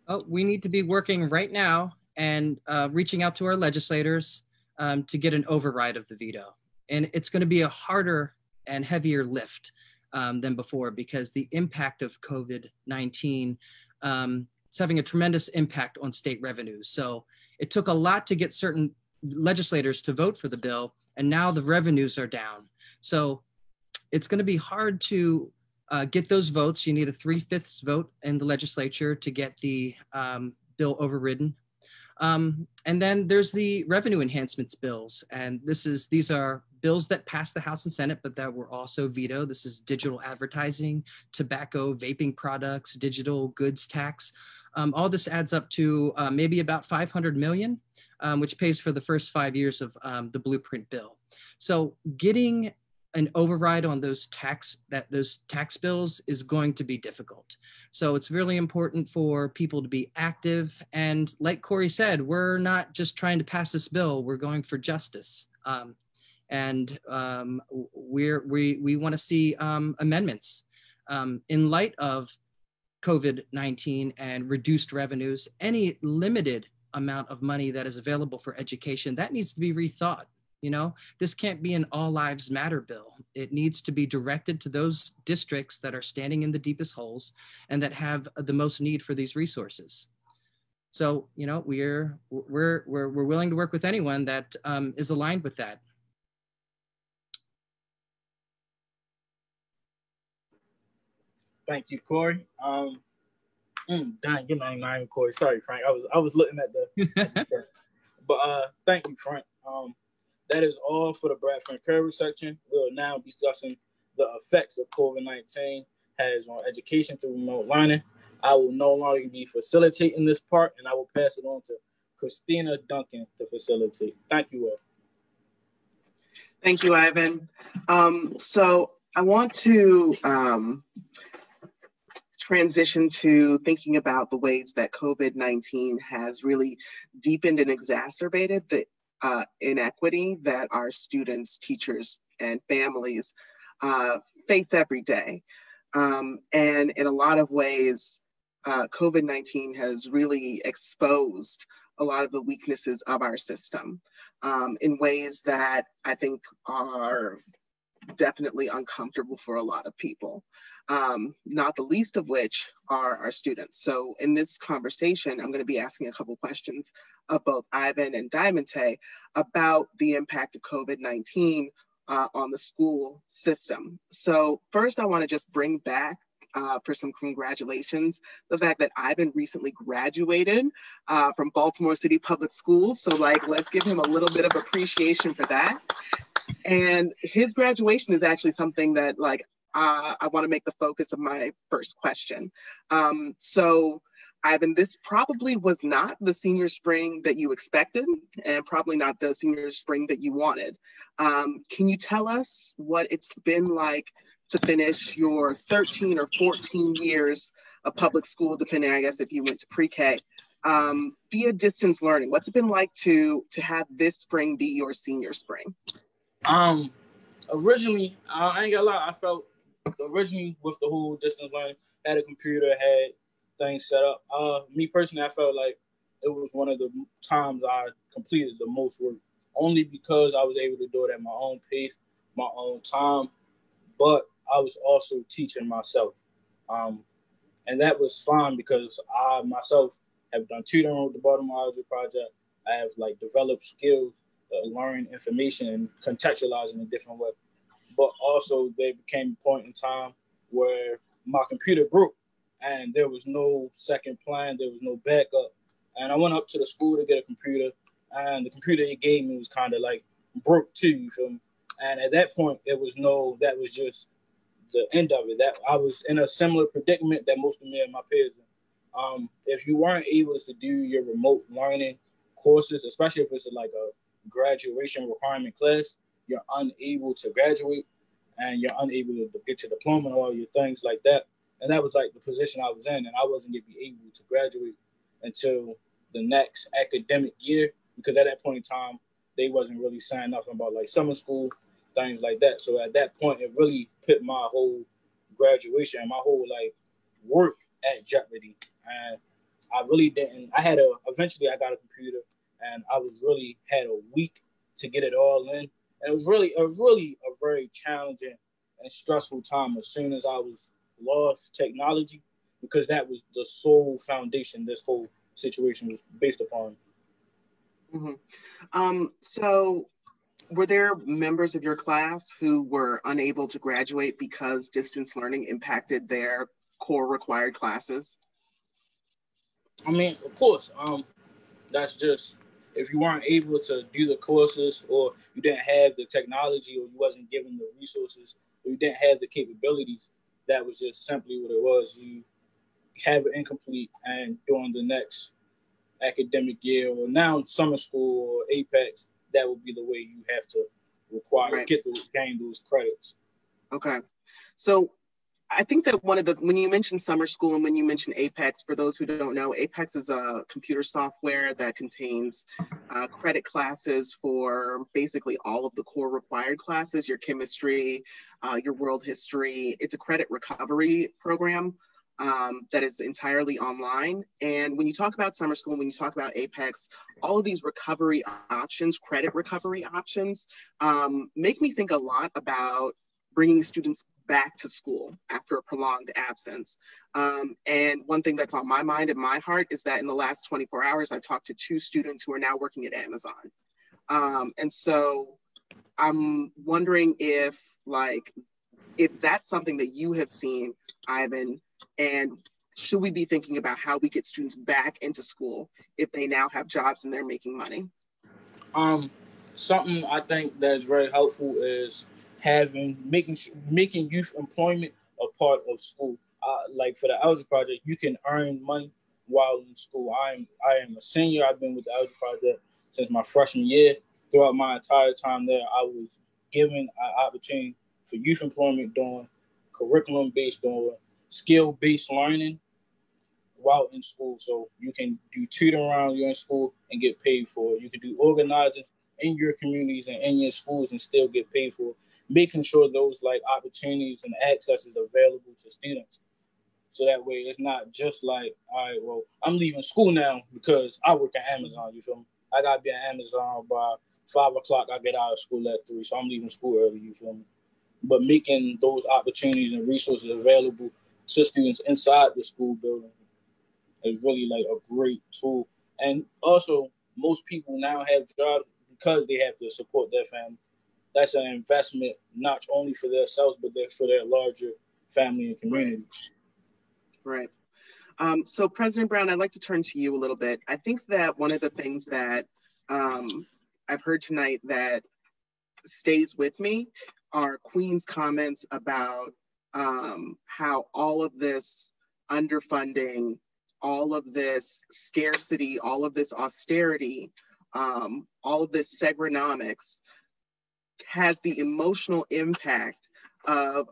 Oh, we need to be working right now and reaching out to our legislators to get an override of the veto. And it's going to be a harder and heavier lift than before because the impact of COVID-19 is having a tremendous impact on state revenues. So it took a lot to get certain legislators to vote for the bill, and now the revenues are down. So it's going to be hard to get those votes. You need a 3/5 vote in the legislature to get the bill overridden. And then there's the revenue enhancements bills. And these are bills that passed the House and Senate, but that were also vetoed. This is digital advertising, tobacco, vaping products, digital goods tax. All this adds up to maybe about 500 million, which pays for the first 5 years of the blueprint bill. So getting an override on those tax bills is going to be difficult. So it's really important for people to be active. And like Corey said, we're not just trying to pass this bill, we're going for justice. We want to see amendments in light of COVID-19 and reduced revenues. Any limited amount of money that is available for education, that needs to be rethought. You know, this can't be an all lives matter bill. It needs to be directed to those districts that are standing in the deepest holes and that have the most need for these resources. So, you know, we're willing to work with anyone that is aligned with that. Thank you, Corey. Dang, your name not even Corey. Sorry, Frank. I was looking at the but thank you, Frank. That is all for the Bradford and Kirwan section. We'll now be discussing the effects of COVID-19 has on education through remote learning. I will no longer be facilitating this part, and I will pass it on to Christina Duncan to facilitate. Thank you all. Thank you, Ivan. So I want to transition to thinking about the ways that COVID-19 has really deepened and exacerbated the inequity that our students, teachers, and families face every day. And in a lot of ways, COVID-19 has really exposed a lot of the weaknesses of our system in ways that I think are definitely uncomfortable for a lot of people, not the least of which are our students. So in this conversation, I'm going to be asking a couple questions of both Ivan and Diamante about the impact of COVID-19 on the school system. So first, I want to just bring back for some congratulations, the fact that Ivan recently graduated from Baltimore City Public Schools. So let's give him a little bit of appreciation for that. And his graduation is actually something that I want to make the focus of my first question. So Ivan, this probably was not the senior spring that you expected and probably not the senior spring that you wanted. Can you tell us what it's been like to finish your 13 or 14 years of public school, depending, I guess, if you went to pre-K, via distance learning? What's it been like to have this spring be your senior spring? Originally, I ain't gonna lie, I felt originally with the whole distance learning, had a computer, had things set up. Me personally, I felt like it was one of the times I completed the most work, only because I was able to do it at my own pace, my own time, but I was also teaching myself. And that was fine because I myself have done tutoring with the Baltimore Algebra project. I have developed skills, learning information and contextualizing in a different way. But also there became a point in time where my computer broke and there was no second plan, there was no backup. And I went up to the school to get a computer, and the computer it gave me was kind of broke too, you feel me? And at that point, that was just the end of it. That I was in a similar predicament that most of me and my peers in. If you weren't able to do your remote learning courses, especially if it's a graduation requirement class, you're unable to graduate and you're unable to get your diploma and all your things like that. And that was the position I was in, and I wasn't going to be able to graduate until the next academic year, because at that point in time, they wasn't really saying nothing about summer school, things like that. So at that point, it really put my whole graduation and my whole work at jeopardy. And I really didn't. Eventually I got a computer, and I had a week to get it all in. And it was really a very challenging and stressful time as soon as I was lost technology, because that was the sole foundation this whole situation was based upon. So were there members of your class who were unable to graduate because distance learning impacted their core required classes? I mean, of course, that's just if you weren't able to do the courses, or you didn't have the technology, or you wasn't given the resources, or you didn't have the capabilities, that was just simply what it was. You have it incomplete, and during the next academic year, or now summer school or Apex, that would be the way you have to gain those credits. Okay. So I think that when you mentioned summer school and when you mentioned Apex, for those who don't know, Apex is a computer software that contains credit classes for basically all of the core required classes, your chemistry, your world history. It's a credit recovery program that is entirely online. And when you talk about summer school, when you talk about Apex, all of these recovery options, credit recovery options, make me think a lot about bringing students back to school after a prolonged absence. And one thing that's on my mind and my heart is that in the last 24 hours, I talked to 2 students who are now working at Amazon. And so I'm wondering if that's something that you have seen, Ivan, and should we be thinking about how we get students back into school if they now have jobs and they're making money? Something I think that's very helpful is making youth employment a part of school. Like for the Algebra project, you can earn money while in school. I am a senior. I've been with the Algebra project since my freshman year. Throughout my entire time there, I was given an opportunity for youth employment doing curriculum based on skill-based learning while in school. So you can do tutoring around you're in school and get paid for it. You can do organizing in your communities and in your schools and still get paid for it. Making sure those opportunities and access is available to students. So that way it's not just like, all right, well, I'm leaving school now because I work at Amazon, you feel me? I gotta be at Amazon by 5 o'clock, I get out of school at 3, so I'm leaving school early, you feel me? But making those opportunities and resources available to students inside the school building is really a great tool. And also, most people now have jobs because they have to support their family. That's an investment not only for themselves, but for their larger family and community. Right. So President Brown, I'd like to turn to you a little bit. I think that one of the things that I've heard tonight that stays with me are Queen's comments about how all of this underfunding, all of this scarcity, all of this austerity, all of this Segronomics has the emotional impact of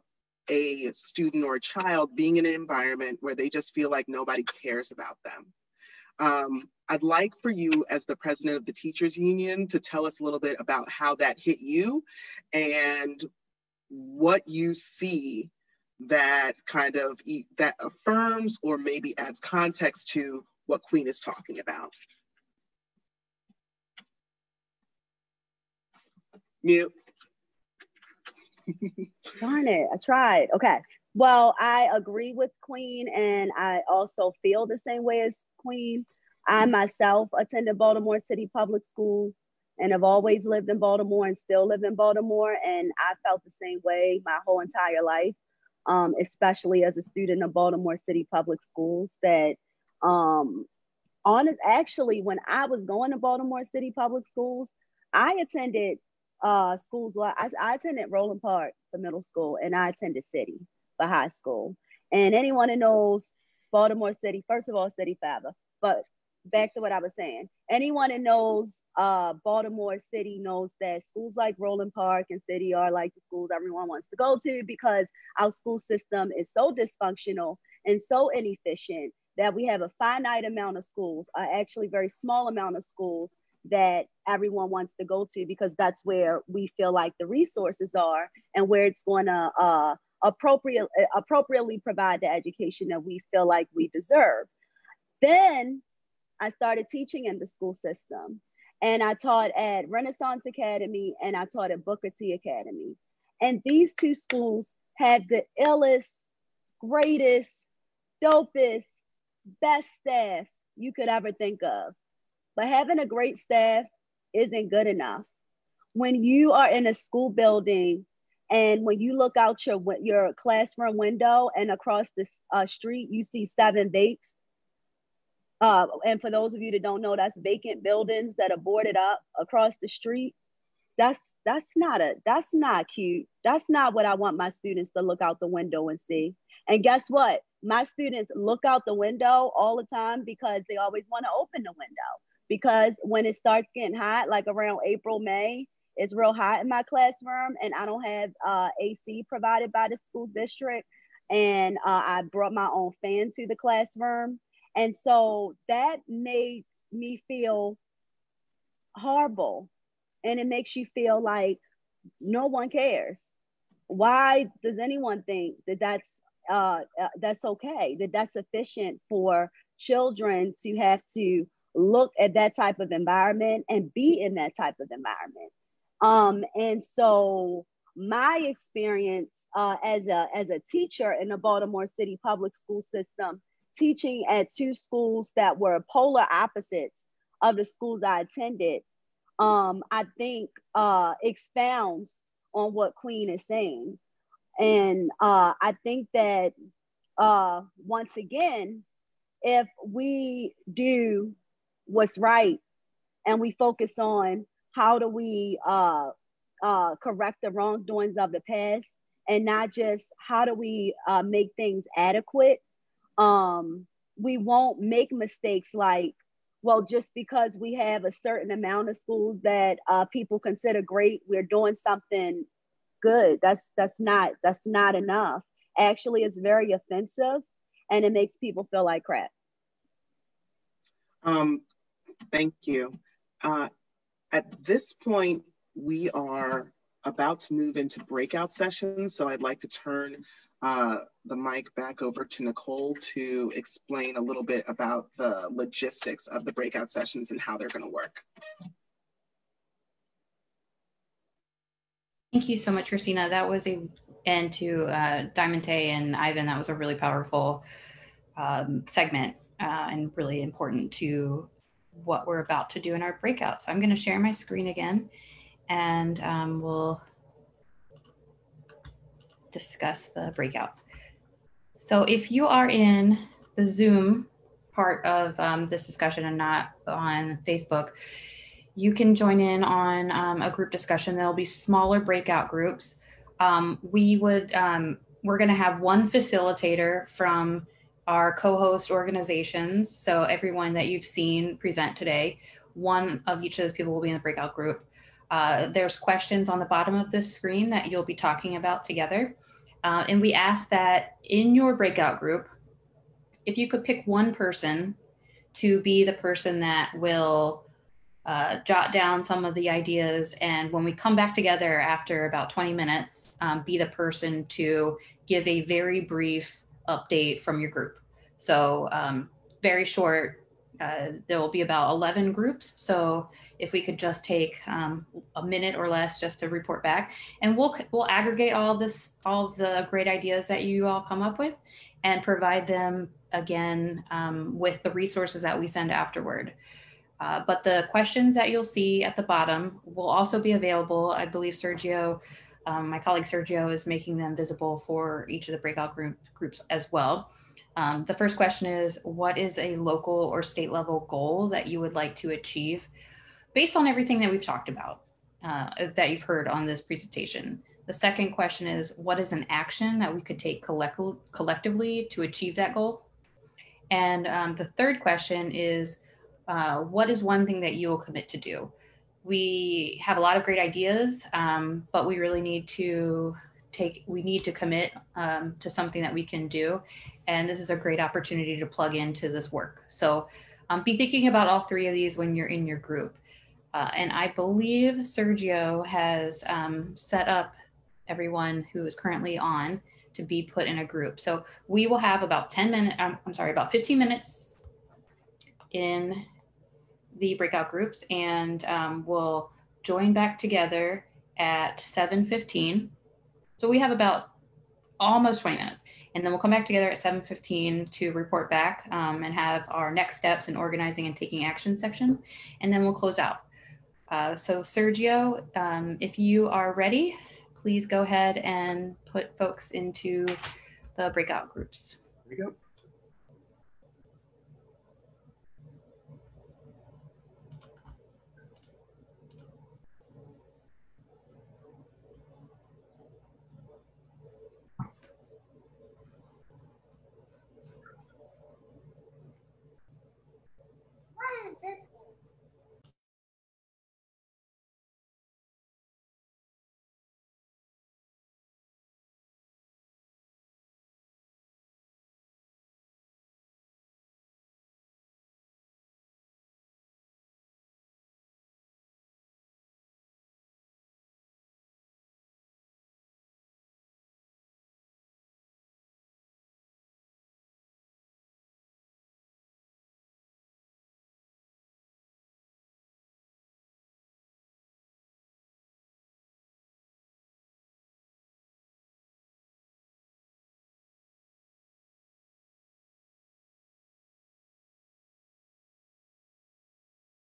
a student or a child being in an environment where they just feel like nobody cares about them. I'd like for you, as the president of the Teachers Union, to tell us a little bit about how that hit you and what you see that that affirms or maybe adds context to what Queen is talking about. Mute. Darn it, I tried. Okay. Well, I agree with Queen, and I also feel the same way as Queen. I myself attended Baltimore City Public Schools and have always lived in Baltimore and still live in Baltimore. And I felt the same way my whole entire life, especially as a student of Baltimore City Public Schools, that actually, when I was going to Baltimore City Public Schools, I attended schools. I attended Roland Park for middle school, and I attended City for high school. And anyone who knows Baltimore City, first of all, City Father, but back to what I was saying, anyone who knows Baltimore City knows that schools like Roland Park and City are like the schools everyone wants to go to, because our school system is so dysfunctional and so inefficient that we have a finite amount of schools, actually very small amount of schools that everyone wants to go to, because that's where we feel like the resources are and where it's going to appropriately provide the education that we feel like we deserve. Then I started teaching in the school system, and I taught at Renaissance Academy and I taught at Booker T Academy. And these two schools had the illest, greatest, dopest, best staff you could ever think of. but having a great staff isn't good enough. When you are in a school building and when you look out your classroom window and across the street, you see 7 bakes. And for those of you that don't know, that's vacant buildings that are boarded up across the street. That's not cute. That's not what I want my students to look out the window and see. And guess what? My students look out the window all the time because they always want to open the window. Because when it starts getting hot, like around April, May, it's real hot in my classroom, and I don't have AC provided by the school district. And I brought my own fan to the classroom. And so that made me feel horrible. And it makes you feel like no one cares. Why does anyone think that that's okay, that that's sufficient for children to have to look at that type of environment and be in that type of environment? And so my experience as a teacher in the Baltimore City public school system, teaching at 2 schools that were polar opposites of the schools I attended, I think expounds on what Queen is saying. And I think that once again, if we do what's right and we focus on how do we correct the wrongdoings of the past and not just how do we make things adequate, we won't make mistakes like, well, just because we have a certain amount of schools that people consider great, we're doing something good. That's not enough. Actually, it's very offensive, and it makes people feel like crap. Thank you. At this point, we are about to move into breakout sessions. So I'd like to turn the mic back over to Nicole to explain a little bit about the logistics of the breakout sessions and how they're going to work. Thank you so much, Christina. That was and to Diamante and Ivan, that was a really powerful segment and really important to what we're about to do in our breakout. So I'm going to share my screen again, and we'll discuss the breakouts. So if you are in the Zoom part of this discussion and not on Facebook, you can join in on a group discussion. There'll be smaller breakout groups. We're going to have one facilitator from our co-host organizations. So everyone that you've seen present today, one of each of those people will be in the breakout group. There's questions on the bottom of this screen that you'll be talking about together. And we ask that in your breakout group, if you could pick one person to be the person that will jot down some of the ideas, and when we come back together after about 20 minutes, be the person to give a very brief update from your group. So very short, there will be about 11 groups. So if we could just take a minute or less just to report back, and we'll aggregate all of the great ideas that you all come up with and provide them again with the resources that we send afterward. But the questions that you'll see at the bottom will also be available. I believe Sergio, my colleague Sergio, is making them visible for each of the breakout groups as well. The first question is, what is a local or state level goal that you would like to achieve based on everything that we've talked about, that you've heard on this presentation? The second question is, what is an action that we could take collectively to achieve that goal? And the third question is, what is one thing that you will commit to do? We have a lot of great ideas, but we really need to commit to something that we can do. And this is a great opportunity to plug into this work. So be thinking about all 3 of these when you're in your group. And I believe Sergio has set up everyone who is currently on to be put in a group. So we will have about 15 minutes in the breakout groups, and we'll join back together at 7:15. So we have about almost 20 minutes. And then we'll come back together at 7:15 to report back and have our next steps in organizing and taking action section. And then we'll close out. So Sergio, if you are ready, please go ahead and put folks into the breakout groups. Here we go.